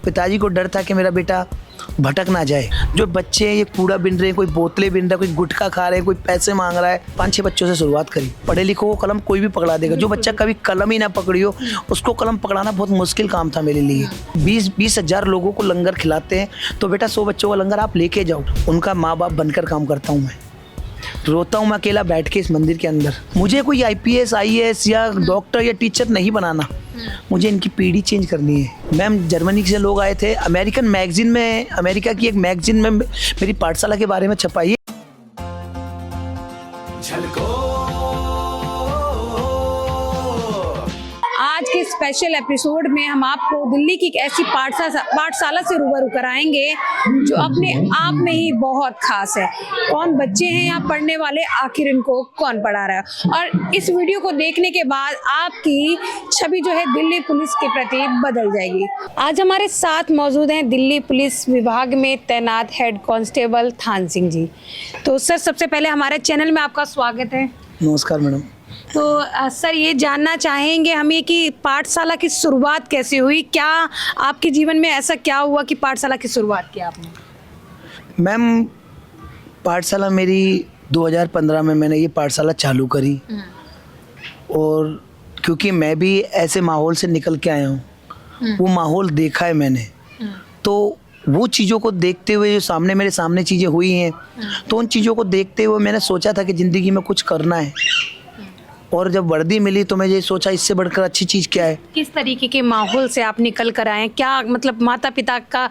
पिताजी को डर था कि मेरा बेटा भटक ना जाए। जो बच्चे हैं ये कूड़ा बिन रहे हैं, कोई बोतलें बिन रहा है, कोई गुटखा खा रहे हैं, कोई पैसे मांग रहा है। 5-6 बच्चों से शुरुआत करी। पढ़े लिखो को कलम कोई भी पकड़ा देगा। जो बच्चा कभी कलम ही ना पकड़ी हो उसको कलम पकड़ाना बहुत मुश्किल काम था मेरे लिए। 20 हज़ार लोगों को लंगर खिलाते हैं तो बेटा 100 बच्चों का लंगर आप लेके जाओ। उनका माँ बाप बनकर काम करता हूँ मैं। रोता हूँ मैं अकेला बैठ के इस मंदिर के अंदर। मुझे कोई IPS IAS या डॉक्टर या टीचर नहीं बनाना, मुझे इनकी पीढ़ी चेंज करनी है। मैम जर्मनी से लोग आए थे, अमेरिकन मैगजीन में, अमेरिका की एक मैगजीन में मेरी पाठशाला के बारे में छपाई। आज के स्पेशल एपिसोड में हम आपको दिल्ली की एक ऐसी पाठशाला से रूबरू कराएंगे जो अपने आप में ही बहुत खास है। कौन बच्चे हैं यहाँ पढ़ने वाले, आखिर इनको कौन पढ़ा रहा है, और इस वीडियो को देखने के बाद आपकी छवि जो है दिल्ली पुलिस के प्रति बदल जाएगी। आज हमारे साथ मौजूद हैं दिल्ली पुलिस विभाग में तैनात हेड कांस्टेबल थान सिंह जी। तो सर, सबसे पहले हमारे चैनल में आपका स्वागत है। नमस्कार मैडम। तो सर, ये जानना चाहेंगे हमें कि पाठशाला की शुरुआत कैसे हुई? क्या आपके जीवन में ऐसा क्या हुआ कि पाठशाला की शुरुआत की आपने? मैम पाठशाला मेरी 2015 में मैंने ये पाठशाला चालू करी, और क्योंकि मैं भी ऐसे माहौल से निकल के आया हूँ, वो माहौल देखा है मैंने, तो वो चीज़ों को देखते हुए जो मेरे सामने चीज़ें हुई हैं, तो उन चीज़ों को देखते हुए मैंने सोचा था कि ज़िंदगी में कुछ करना है। और जब वर्दी मिली तो मैं ये सोचा इससे बढ़कर अच्छी चीज़ क्या है। किस तरीके के माहौल से आप निकल कर आए? क्या मतलब माता पिता का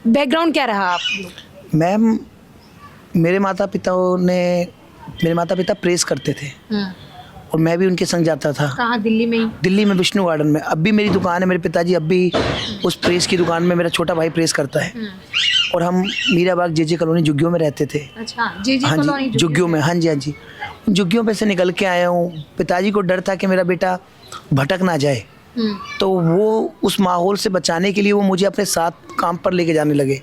बैकग्राउंड क्या रहा आप? मैम मेरे माता पिता प्रेस करते थे, और मैं भी उनके संग जाता था। कहाँ? दिल्ली में ही? दिल्ली में विष्णु गार्डन में। अब भी मेरी दुकान है, मेरे पिताजी अब भी उस प्रेस की दुकान में, मेरा छोटा भाई प्रेस करता है। और हम मीराबाग JJ कॉलोनी झुग्गियों में रहते थे। अच्छा, JJ कॉलोनी झुग्गियों में? हाँ जी। झुग्गियों पे से निकल के आया हूँ। पिताजी को डर था कि मेरा बेटा भटक ना जाए, तो वो उस माहौल से बचाने के लिए वो मुझे अपने साथ काम पर लेके जाने लगे।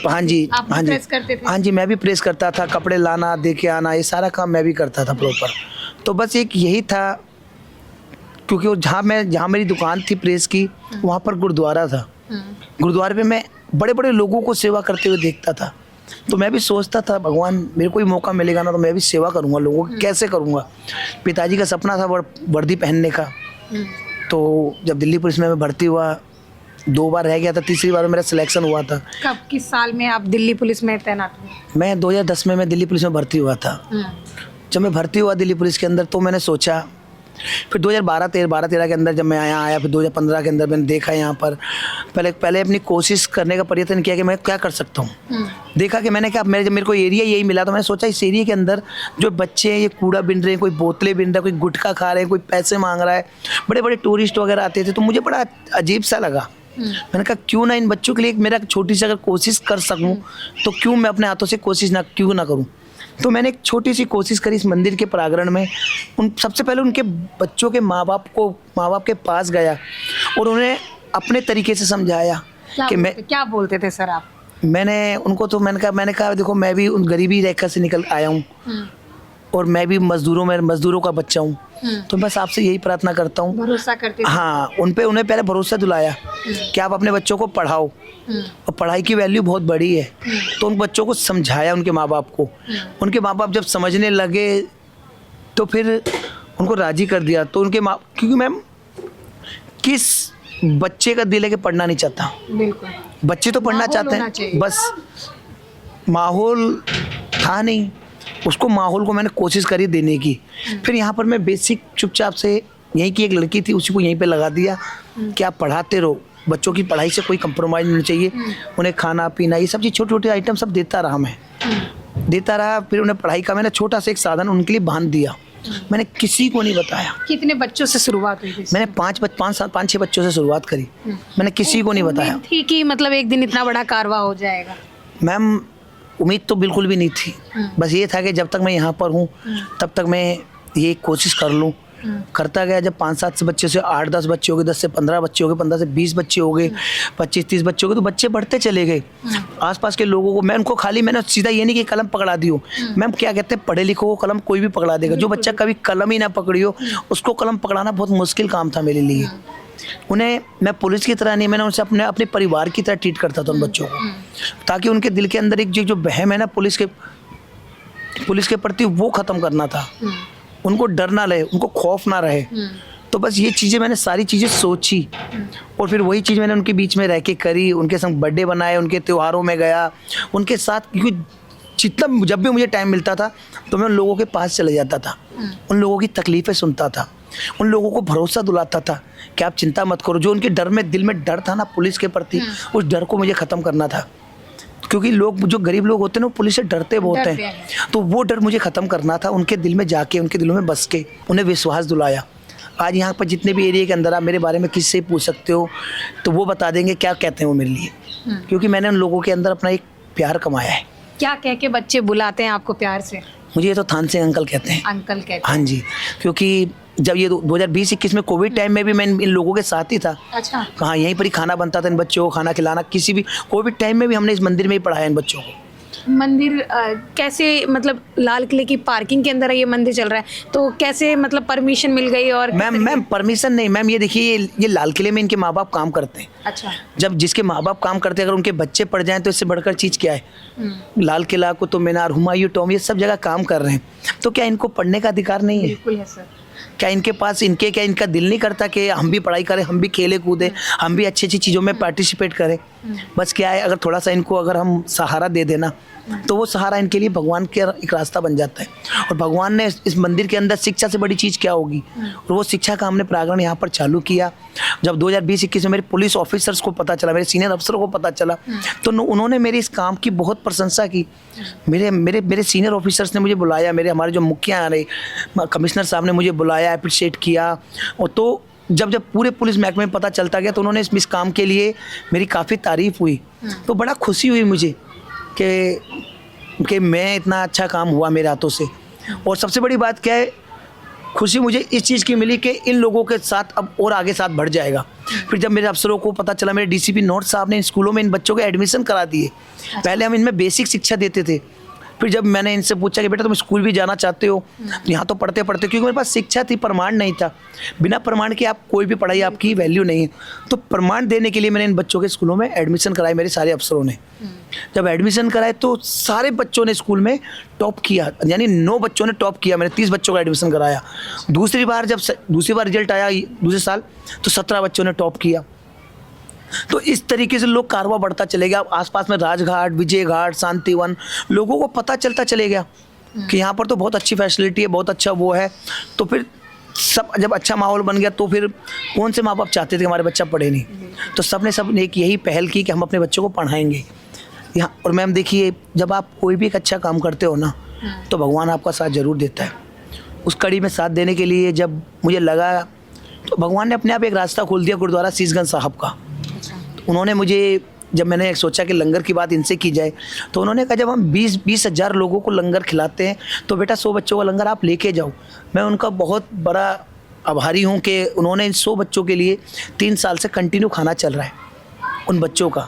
हाँ जी, मैं भी प्रेस करता था। कपड़े लाना, दे के आना, ये सारा काम मैं भी करता था प्रॉपर। तो बस एक यही था, क्योंकि वो जहाँ मेरी दुकान थी प्रेस की, वहाँ पर गुरुद्वारा था। गुरुद्वारे पे मैं बड़े बड़े लोगों को सेवा करते हुए देखता था, तो मैं भी सोचता था भगवान मेरे को भी मौका मिलेगा ना तो मैं भी सेवा करूँगा लोगों की। कैसे करूँगा? पिताजी का सपना था वर्दी पहनने का। तो जब दिल्ली पुलिस में मैं भर्ती हुआ, 2 बार रह गया था, तीसरी बार मेरा सिलेक्शन हुआ था। कब, किस साल में आप दिल्ली पुलिस में तैनात हुए? मैं 2010 में मैं दिल्ली पुलिस में भर्ती हुआ था। जब मैं भर्ती हुआ दिल्ली पुलिस के अंदर, तो मैंने सोचा, फिर 2012-13 के अंदर जब मैं आया, फिर 2015 के अंदर मैंने देखा यहाँ पर पहले अपनी कोशिश करने का प्रयत्न किया कि मैं क्या कर सकता हूँ। देखा कि मैंने जब मेरे को एरिया यही मिला, तो मैंने सोचा इस एरिया के अंदर जो बच्चे हैं ये कूड़ा बिन रहे हैं, कोई बोतलें बिन रहा है, कोई गुटखा खा रहे हैं, कोई पैसे मांग रहा है, बड़े बड़े टूरिस्ट वगैरह आते थे, तो मुझे बड़ा अजीब सा लगा। मैंने कहा क्यों ना इन बच्चों के लिए मेरा छोटी सी अगर कोशिश कर सकूँ, तो क्यों मैं अपने हाथों से कोशिश क्यों ना करूँ। तो मैंने एक छोटी सी कोशिश करी इस मंदिर के प्रांगण में। सबसे पहले उनके बच्चों के माँ बाप के पास गया और उन्हें अपने तरीके से समझाया कि मैं क्या बोलते थे सर आप? मैंने कहा देखो, मैं भी उन गरीबी रेखा से निकल आया हूँ, और मैं भी मजदूरों का बच्चा हूँ। तो बस आपसे यही प्रार्थना करता हूँ, भरोसा करते थे। हाँ, उन्हें पहले भरोसा दिलाया कि आप अपने बच्चों को पढ़ाओ, और पढ़ाई की वैल्यू बहुत बड़ी है। तो उन बच्चों को समझाया, उनके माँ बाप को। उनके माँ बाप जब समझने लगे तो फिर उनको राजी कर दिया। तो क्योंकि मैम किस बच्चे का दिल है कि पढ़ना नहीं चाहता? बिल्कुल, बच्चे तो पढ़ना चाहते हैं, बस माहौल था नहीं। उसको माहौल को मैंने कोशिश करी देने की। फिर यहाँ पर मैं बेसिक चुपचाप से, यहीं की एक लड़की थी, उसी को यहीं पे लगा दिया कि आप पढ़ाते रहो, बच्चों की पढ़ाई से कोई कंप्रोमाइज़ नहीं चाहिए। उन्हें खाना पीना ये सब चीज़, छोटे छोटे आइटम सब देता रहा। फिर उन्हें पढ़ाई का मैंने छोटा सा एक साधन उनके लिए बांध दिया। मैंने किसी को नहीं बताया। कितने बच्चों से शुरुआत हुई थी? मैंने 5-6 बच्चों से शुरुआत करी। मैंने किसी को नहीं बताया थी कि मतलब एक दिन इतना बड़ा कारवां हो जाएगा। मैम उम्मीद तो बिल्कुल भी नहीं थी। बस ये था कि जब तक मैं यहाँ पर हूँ तब तक मैं ये कोशिश कर लूँ। करता गया। जब 5-7 बच्चे से 8-10 बच्चे हो गए, 10 से 15 बच्चे हो गए, 15 से 20 बच्चे हो गए, 25-30 बच्चे हो गए, तो बच्चे बढ़ते चले गए। आसपास के लोगों को मैंने सीधा ये नहीं कि कलम पकड़ा दी हो। मैम क्या कहते हैं, पढ़े लिखो को कलम कोई भी पकड़ा देगा। जो बच्चा कभी कलम ही ना पकड़ी हो उसको कलम पकड़ाना बहुत मुश्किल काम था मेरे लिए। उन्हें मैं पुलिस की तरह नहीं, मैंने उनसे अपने परिवार की तरह ट्रीट करता था उन बच्चों को, ताकि उनके दिल के अंदर एक जो वहम है ना पुलिस के प्रति, वो ख़त्म करना था। उनको डर ना रहे, उनको खौफ ना रहे। तो बस ये चीज़ें मैंने सारी चीज़ें सोची और फिर वही चीज़ मैंने उनके बीच में रह के करी। उनके संग बर्थडे बनाए, उनके त्योहारों में गया उनके साथ, क्योंकि जितना जब भी मुझे टाइम मिलता था तो मैं उन लोगों के पास चले जाता था, उन लोगों की तकलीफ़ें सुनता था, उन लोगों को भरोसा दिलाता था कि आप चिंता मत करो। जो उनके डर में, दिल में डर था ना पुलिस के प्रति, उस डर को मुझे ख़त्म करना था। क्योंकि लोग, जो गरीब लोग होते हैं ना, वो पुलिस से डरते बहुत हैं, तो वो डर मुझे ख़त्म करना था। उनके दिल में जाके, उनके दिलों में बस के उन्हें विश्वास दिलाया। आज यहाँ पर जितने भी एरिया के अंदर आप मेरे बारे में किससे पूछ सकते हो तो वो बता देंगे क्या कहते हैं वो मेरे लिए, क्योंकि मैंने उन लोगों के अंदर अपना एक प्यार कमाया है। क्या कह के बच्चे बुलाते हैं आपको प्यार से? मुझे ये तो थान सिंह अंकल कहते हैं। अंकल कहते हैं? हाँ जी, क्योंकि जब ये 2020-21 में कोविड टाइम में भी मैं इन लोगों के साथ ही था। अच्छा। कहाँ यहीं पर ही खाना बनता था इन बच्चों को, खाना खिलाना, किसी भी कोविड टाइम में भी हमने इस मंदिर में ही पढ़ाया इन बच्चों को। मंदिर कैसे, मतलब लाल किले की पार्किंग के अंदर ये मंदिर चल रहा है, तो कैसे मतलब परमिशन मिल गई? और मैम परमिशन नहीं मैम, ये देखिए ये लाल किले में इनके माँ बाप काम करते हैं। अच्छा। जब जिसके माँ बाप काम करते हैं, अगर उनके बच्चे पढ़ जाएं तो इससे बढ़कर चीज़ क्या है। लाल किला, कुतुब मीनार, हुमायूं टॉम, ये सब जगह काम कर रहे हैं, तो क्या इनको पढ़ने का अधिकार नहीं है? बिल्कुल है सर। क्या इनके पास, क्या इनका दिल नहीं करता कि हम भी पढ़ाई करें, हम भी खेले कूदें, हम भी अच्छी अच्छी चीज़ों में पार्टिसिपेट करें? बस क्या है, अगर थोड़ा सा इनको अगर हम सहारा दे देना तो वो सहारा इनके लिए भगवान के एक रास्ता बन जाता है। और भगवान ने इस मंदिर के अंदर शिक्षा से बड़ी चीज़ क्या होगी, और वो शिक्षा का हमने प्रांगण यहाँ पर चालू किया। जब 2020-21 में मेरे पुलिस ऑफिसर्स को पता चला, मेरे सीनियर अफसरों को पता चला, तो उन्होंने मेरे इस काम की बहुत प्रशंसा की। मेरे सीनियर ऑफिसर्स ने मुझे बुलाया, हमारे जो मुखिया रहे कमिश्नर साहब ने मुझे बुलाया, अप्रिशिएट किया। और तो जब पूरे पुलिस महकमे में पता चलता गया तो उन्होंने इस काम के लिए मेरी काफ़ी तारीफ़ हुई। तो बड़ा खुशी हुई मुझे कि मैं इतना अच्छा काम हुआ मेरे हाथों से। और सबसे बड़ी बात क्या है, खुशी मुझे इस चीज़ की मिली कि इन लोगों के साथ अब और आगे साथ बढ़ जाएगा। फिर जब मेरे अफसरों को पता चला, मेरे डीसीपी नॉर्थ साहब ने इन स्कूलों में इन बच्चों के एडमिशन करा दिए। पहले हम इनमें बेसिक शिक्षा देते थे, फिर जब मैंने इनसे पूछा कि बेटा तुम स्कूल भी जाना चाहते हो, यहाँ तो पढ़ते क्योंकि मेरे पास शिक्षा थी, प्रमाण नहीं था। बिना प्रमाण के आप कोई भी पढ़ाई, आपकी वैल्यू नहीं है। तो प्रमाण देने के लिए मैंने इन बच्चों के स्कूलों में एडमिशन कराए, मेरे सारे अफसरों ने। जब एडमिशन कराए तो सारे बच्चों ने स्कूल में टॉप किया, यानी 9 बच्चों ने टॉप किया। मैंने 30 बच्चों का एडमिशन कराया। दूसरी बार रिजल्ट आया दूसरे साल तो 17 बच्चों ने टॉप किया। तो इस तरीके से लोग कारवा बढ़ता चले गया। आसपास में राजघाट, विजय घाट, शांतिवन, लोगों को पता चलता चले गया कि यहाँ पर तो बहुत अच्छी फैसिलिटी है, बहुत अच्छा वो है। तो फिर सब जब अच्छा माहौल बन गया तो फिर कौन से माँ बाप चाहते थे कि हमारे बच्चा पढ़े नहीं, तो सब ने एक यही पहल की कि हम अपने बच्चों को पढ़ाएंगे यहाँ। और मैम देखिए, जब आप कोई भी एक अच्छा काम करते हो ना तो भगवान आपका साथ ज़रूर देता है। उस कड़ी में साथ देने के लिए जब मुझे लगा तो भगवान ने अपने आप एक रास्ता खोल दिया गुरुद्वारा शीशगंज साहब का। उन्होंने मुझे, जब मैंने सोचा कि लंगर की बात इनसे की जाए, तो उन्होंने कहा जब हम 20 हज़ार लोगों को लंगर खिलाते हैं तो बेटा 100 बच्चों का लंगर आप लेके जाओ। मैं उनका बहुत बड़ा आभारी हूँ कि उन्होंने इन 100 बच्चों के लिए 3 साल से कंटिन्यू खाना चल रहा है उन बच्चों का।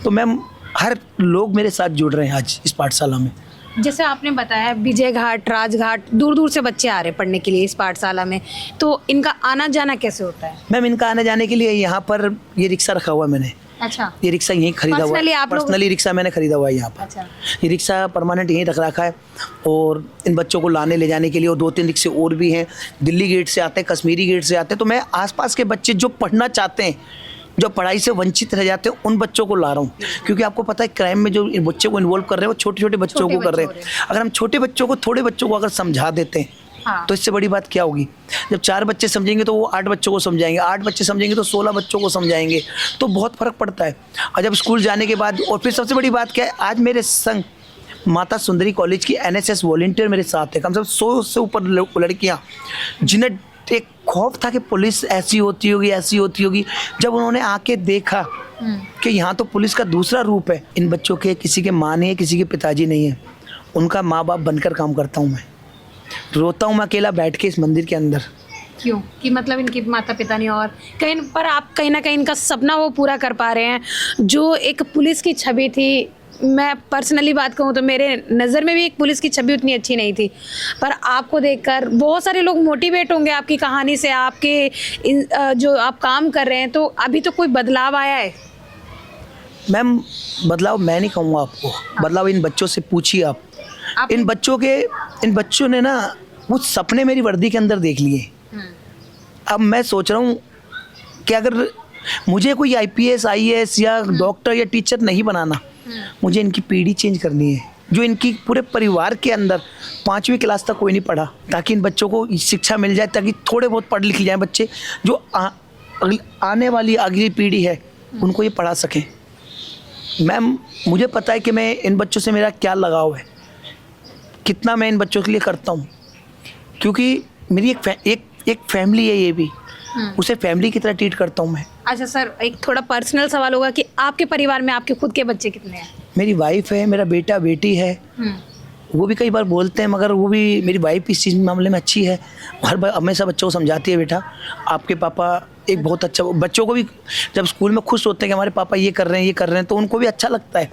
तो मैम हर लोग मेरे साथ जुड़ रहे हैं आज इस पाठशाला में। जैसे आपने बताया विजय घाट, राजघाट, दूर दूर से बच्चे आ रहे हैं पढ़ने के लिए इस पाठशाला में, तो इनका आना जाना कैसे होता है? मैम इनका आने जाने के लिए यहाँ पर ये रिक्शा रखा हुआ है मैंने। अच्छा। ये रिक्शा यहीं खरीदा हुआ है, पर्सनली रिक्शा मैंने खरीदा हुआ है यहाँ पर। अच्छा। ये रिक्शा परमानेंट यहीं रख रखा है। और इन बच्चों को लाने ले जाने के लिए और 2-3 रिक्शे और भी हैं। दिल्ली गेट से आते हैं, कश्मीरी गेट से आते हैं। तो मैं आसपास के बच्चे जो पढ़ना चाहते हैं, जो पढ़ाई से वंचित रह जाते हैं, उन बच्चों को ला रहा हूँ। क्योंकि आपको पता है क्राइम में जो बच्चे को इन्वॉल्व कर रहे हैं वो छोटे छोटे बच्चों को कर रहे हैं। अगर हम छोटे बच्चों को, थोड़े बच्चों को अगर समझा देते हैं तो इससे बड़ी बात क्या होगी। जब 4 बच्चे समझेंगे तो वो 8 बच्चों को समझाएंगे, 8 बच्चे समझेंगे तो 16 बच्चों को समझाएंगे, तो बहुत फ़र्क पड़ता है। और जब स्कूल जाने के बाद, और फिर सबसे बड़ी बात क्या है, आज मेरे संग माता सुंदरी कॉलेज की NSS वॉलंटियर मेरे साथ है, कम से कम 100 से ऊपर लड़कियाँ, जिन्हें एक खौफ था कि पुलिस ऐसी होती होगी, ऐसी होती होगी। जब उन्होंने आके देखा कि यहाँ तो पुलिस का दूसरा रूप है। इन बच्चों के किसी के माँ नहीं है, किसी के पिताजी नहीं है, उनका माँ बाप बनकर काम करता हूँ मैं। रोता हूँ मैं अकेला बैठ के इस मंदिर के अंदर। क्यों? कि मतलब इनके माता पिता नहीं, और कहीं पर आप कहीं ना कहीं इनका सपना वो पूरा कर पा रहे हैं। जो एक पुलिस की छवि थी मैं पर्सनली बात कहूँ तो मेरे नज़र में भी एक पुलिस की छवि उतनी अच्छी नहीं थी, पर आपको देखकर बहुत सारे लोग मोटिवेट होंगे आपकी कहानी से, आपके जो आप काम कर रहे हैं, तो अभी तो कोई बदलाव आया है? मैम बदलाव मैं नहीं कहूँगा आपको, बदलाव इन बच्चों से पूछिए आप। इन बच्चों ने ना वो सपने मेरी वर्दी के अंदर देख लिए। अब मैं सोच रहा हूँ कि अगर मुझे कोई IPS IAS या डॉक्टर या टीचर नहीं बनाना, मुझे इनकी पीढ़ी चेंज करनी है, जो इनकी पूरे परिवार के अंदर 5वीं क्लास तक कोई नहीं पढ़ा, ताकि इन बच्चों को शिक्षा मिल जाए, ताकि थोड़े बहुत पढ़ लिख जाए बच्चे, जो आने वाली अगली पीढ़ी है उनको ये पढ़ा सकें। मैम मुझे पता है कि मैं इन बच्चों से मेरा क्या लगाव है, कितना मैं इन बच्चों के लिए करता हूँ, क्योंकि मेरी एक फैमिली है, ये भी उसे फैमिली की तरह ट्रीट करता हूँ मैं। अच्छा सर, एक थोड़ा पर्सनल सवाल होगा कि आपके परिवार में आपके खुद के बच्चे कितने हैं? मेरी वाइफ है, मेरा बेटा बेटी है, वो भी कई बार बोलते हैं, मगर वो भी मेरी वाइफ इस चीज़ मामले में अच्छी है, हर बार हमेशा बच्चों को समझाती है, बेटा आपके पापा एक बहुत अच्छा, बच्चों को भी जब स्कूल में खुश होते हैं कि हमारे पापा ये कर रहे हैं, तो उनको भी अच्छा लगता है।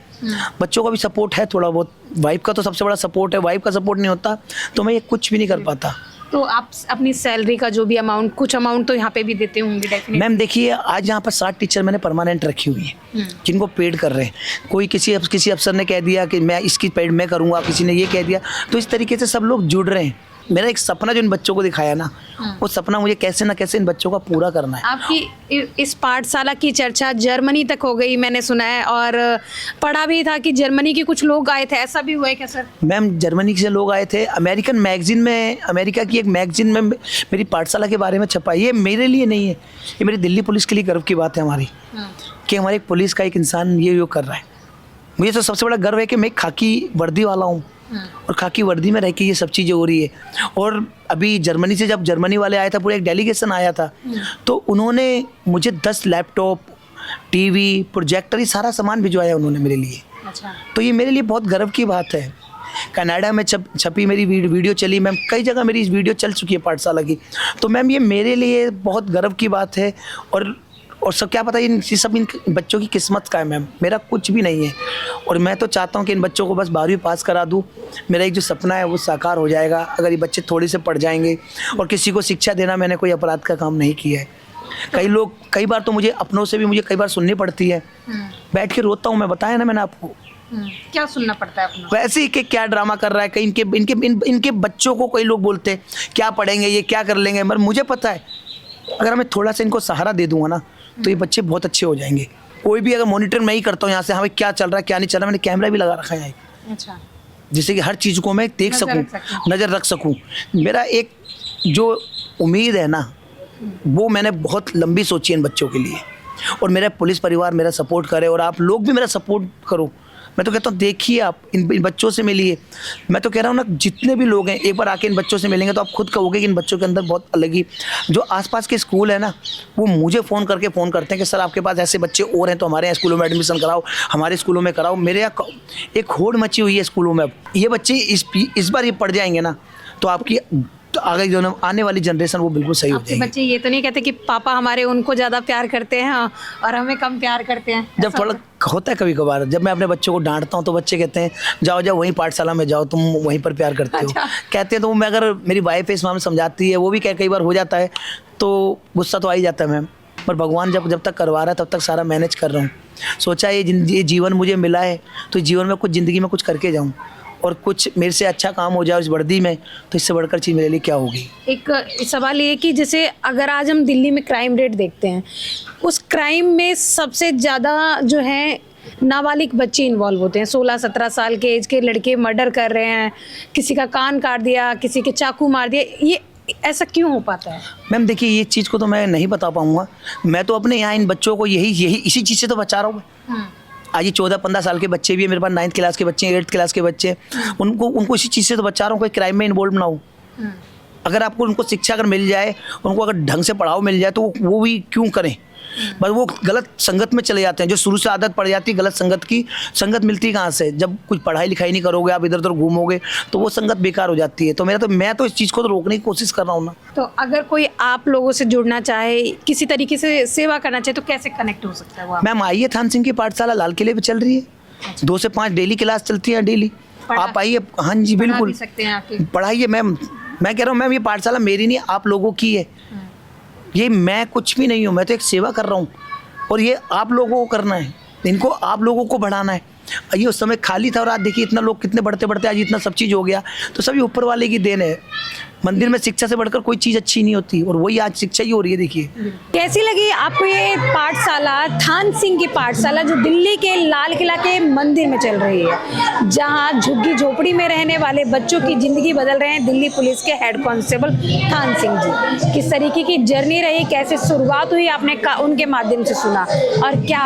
बच्चों का भी सपोर्ट है थोड़ा बहुत, वाइफ का तो सबसे बड़ा सपोर्ट है, वाइफ का सपोर्ट नहीं होता तो मैं ये कुछ भी नहीं कर पाता। तो आप अपनी सैलरी का जो भी अमाउंट, कुछ अमाउंट तो यहाँ पे भी देते होंगे डेफिनेटली। मैम देखिए, आज यहाँ पर 60 टीचर मैंने परमानेंट रखी हुई है, जिनको पेड कर रहे हैं। कोई किसी अफसर ने कह दिया कि मैं इसकी पेड मैं करूँगा, किसी ने ये कह दिया, तो इस तरीके से सब लोग जुड़ रहे हैं। मेरा एक सपना जो इन बच्चों को दिखाया ना, वो सपना मुझे कैसे ना कैसे इन बच्चों का पूरा करना है। आपकी इस पाठशाला की चर्चा जर्मनी तक हो गई, मैंने सुना है, और पढ़ा भी था कि जर्मनी के कुछ लोग आए थे, ऐसा भी हुआ है क्या सर? मैम जर्मनी से लोग आए थे, अमेरिकन मैगजीन में, अमेरिका की एक मैगजीन में मेरी पाठशाला के बारे में छपा। ये मेरे लिए नहीं है, ये मेरी दिल्ली पुलिस के लिए गर्व की बात है हमारी, कि हमारे एक पुलिस का एक इंसान ये कर रहा है। मुझे तो सबसे बड़ा गर्व है कि मैं खाकी वर्दी वाला हूँ, और खाकी वर्दी में रह के ये सब चीज़ें हो रही है। और अभी जर्मनी से जब जर्मनी वाले आया था, पूरा एक डेलीगेशन आया था, तो उन्होंने मुझे 10 लैपटॉप, टीवी, प्रोजेक्टर, ये सारा सामान भिजवाया उन्होंने मेरे लिए। अच्छा। तो ये मेरे लिए बहुत गर्व की बात है। कनाडा में छपी मेरी वीडियो चली मैम, कई जगह मेरी वीडियो चल चुकी है पाठशाला की, तो मैम ये मेरे लिए बहुत गर्व की बात है। और सब क्या पता इन सब इन बच्चों की किस्मत का है मैम, मेरा कुछ भी नहीं है। और मैं तो चाहता हूँ कि इन बच्चों को बस 12वीं पास करा दूँ, मेरा एक जो सपना है वो साकार हो जाएगा, अगर ये बच्चे थोड़ी से पढ़ जाएंगे। और किसी को शिक्षा देना, मैंने कोई अपराध का काम नहीं किया है। कई बार तो मुझे अपनों से भी मुझे कई बार सुननी पड़ती है, बैठ के रोता हूँ मैं, बताया ना मैंने आपको। क्या सुनना पड़ता है अपनों? वैसे ही कि क्या ड्रामा कर रहा है, कहीं इनके बच्चों को कई लोग बोलते हैं क्या पढ़ेंगे, ये क्या कर लेंगे, मगर मुझे पता है अगर मैं थोड़ा सा इनको सहारा दे दूंगा ना, तो ये बच्चे बहुत अच्छे हो जाएंगे। कोई भी अगर मॉनिटर मैं ही करता हूँ यहाँ से, हाँ क्या चल रहा है क्या नहीं चल रहा, मैंने कैमरा भी लगा रखा है, अच्छा, जिससे कि हर चीज़ को मैं देख सकूँ, नज़र रख सकूँ। मेरा एक जो उम्मीद है ना, वो मैंने बहुत लंबी सोची है इन बच्चों के लिए, और मेरा पुलिस परिवार मेरा सपोर्ट करे, और आप लोग भी मेरा सपोर्ट करो। मैं तो कहता हूँ देखिए, आप इन बच्चों से मिलिए। मैं तो कह रहा हूँ ना, जितने भी लोग हैं एक बार आके इन बच्चों से मिलेंगे तो आप खुद कहोगे कि इन बच्चों के अंदर बहुत अलग ही, जो आसपास के स्कूल है ना, वो मुझे फ़ोन करते हैं कि सर आपके पास ऐसे बच्चे और हैं तो हमारे यहाँ स्कूलों में एडमिशन कराओ, हमारे स्कूलों में कराओ। मेरे यहाँ एक होड़ मची हुई है स्कूलों में। अब ये बच्चे इस बार ये पढ़ जाएंगे ना, तो आपकी तो आने वाली जनरेशन वो बिल्कुल सही हो जाएगी। बच्चे ये तो नहीं कहते कि पापा हमारे उनको ज़्यादा प्यार करते हैं और हमें कम प्यार करते हैं? जब थोड़ा होता है कभी कभार, जब मैं अपने बच्चों को डांटता हूँ तो बच्चे कहते हैं जाओ जाओ वहीं पाठशाला में जाओ, तुम वहीं पर प्यार करते हो। अच्छा। कहते हैं, तो मैं अगर मेरी वाइफ इस मामले समझाती है, वो भी कई बार हो जाता है तो गुस्सा तो आ ही जाता है मैम, पर भगवान जब तक करवा रहा है तब तक सारा मैनेज कर रहा हूँ। सोचा ये जीवन मुझे मिला है तो जीवन में कुछ ज़िंदगी में कुछ करके जाऊँ, और कुछ मेरे से अच्छा काम हो जाए उस वर्दी में, तो इससे बढ़कर चीज़ मेरे लिए क्या होगी। एक सवाल ये कि जैसे अगर आज हम दिल्ली में क्राइम रेट देखते हैं, उस क्राइम में सबसे ज़्यादा जो है नाबालिग बच्चे इन्वॉल्व होते हैं। 16-17 साल के एज के लड़के मर्डर कर रहे हैं, किसी का कान काट दिया, किसी के चाकू मार दिया। ये ऐसा क्यों हो पाता है? मैम देखिए, ये चीज़ को तो मैं नहीं बता पाऊँगा। मैं तो अपने यहाँ इन बच्चों को इसी चीज़ से तो बचा रहा हूँ। आज ये 14-15 साल के बच्चे भी है मेरे पास, 9th क्लास के बच्चे, 8th क्लास के बच्चे, उनको इसी चीज़ से तो बचा रहा हूँ, कोई क्राइम में इन्वॉल्व ना हो। अगर आपको उनको शिक्षा अगर मिल जाए, उनको अगर ढंग से पढ़ाओ मिल जाए, तो वो भी क्यों करें। बस वो गलत संगत में चले जाते हैं, जो शुरू से आदत पड़ जाती है गलत संगत की। संगत मिलती कहाँ से? जब कुछ पढ़ाई लिखाई नहीं करोगे, आप इधर उधर घूमोगे, तो वो संगत बेकार हो जाती है। तो मैं तो इस चीज़ को तो रोकने की कोशिश कर रहा हूँ ना। तो अगर कोई आप लोगों से जुड़ना चाहे, किसी तरीके से सेवा करना चाहे, तो कैसे कनेक्ट हो सकता है वो? मैम आइए, थान सिंह की पाठशाला लाल किले पर चल रही है, 2 से 5 डेली क्लास चलती है डेली। आप आइए, हाँ जी पढ़ा बिल्कुल भी सकते हैं आके। पढ़ाइए मैम। मैं कह रहा हूँ मैम, ये पाठशाला मेरी नहीं, आप लोगों की है। ये मैं कुछ भी नहीं हूँ, मैं तो एक सेवा कर रहा हूँ और ये आप लोगों को करना है, इनको आप लोगों को बढ़ाना है। ये उस समय खाली था और आज देखिए इतना लोग कितने बढ़ते बढ़ते आज इतना सब चीज़ हो गया, तो सभी ऊपर वाले की देन है। मंदिर में शिक्षा से बढ़कर कोई चीज़ अच्छी नहीं होती और वही आज शिक्षा ही हो रही है। देखिए कैसी लगी आपको ये पाठशाला, थान सिंह की पाठशाला, जो दिल्ली के लाल किला के मंदिर में चल रही है, जहां झुग्गी झोपड़ी में रहने वाले बच्चों की जिंदगी बदल रहे हैं दिल्ली पुलिस के हेड कांस्टेबल थान सिंह जी। किस तरीके की जर्नी रही, कैसे शुरुआत हुई, आपने उनके माध्यम से सुना, और क्या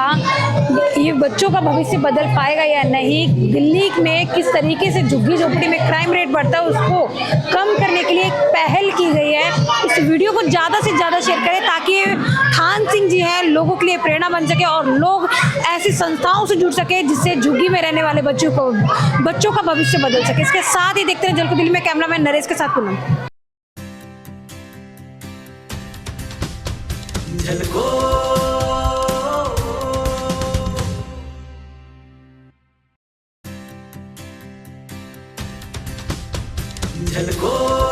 ये बच्चों का भविष्य बदल पाएगा या नहीं, दिल्ली में किस तरीके से झुग्गी झोपड़ी में क्राइम रेट बढ़ता है उसको कम करने के लिए एक पहल की गई है। इस वीडियो को ज़्यादा से ज़्यादा शेयर करें ताकि थान सिंह जी हैं लोगों के लिए प्रेरणा बन सके और लोग ऐसी संस्थाओं से जुड़ सके जिससे झुग्गी में रहने वाले बच्चों का भविष्य बदल सके। इसके साथ ही देखते हैं जल को दिल्ली में कैमरामैन नरेश के साथ पूनम। झलको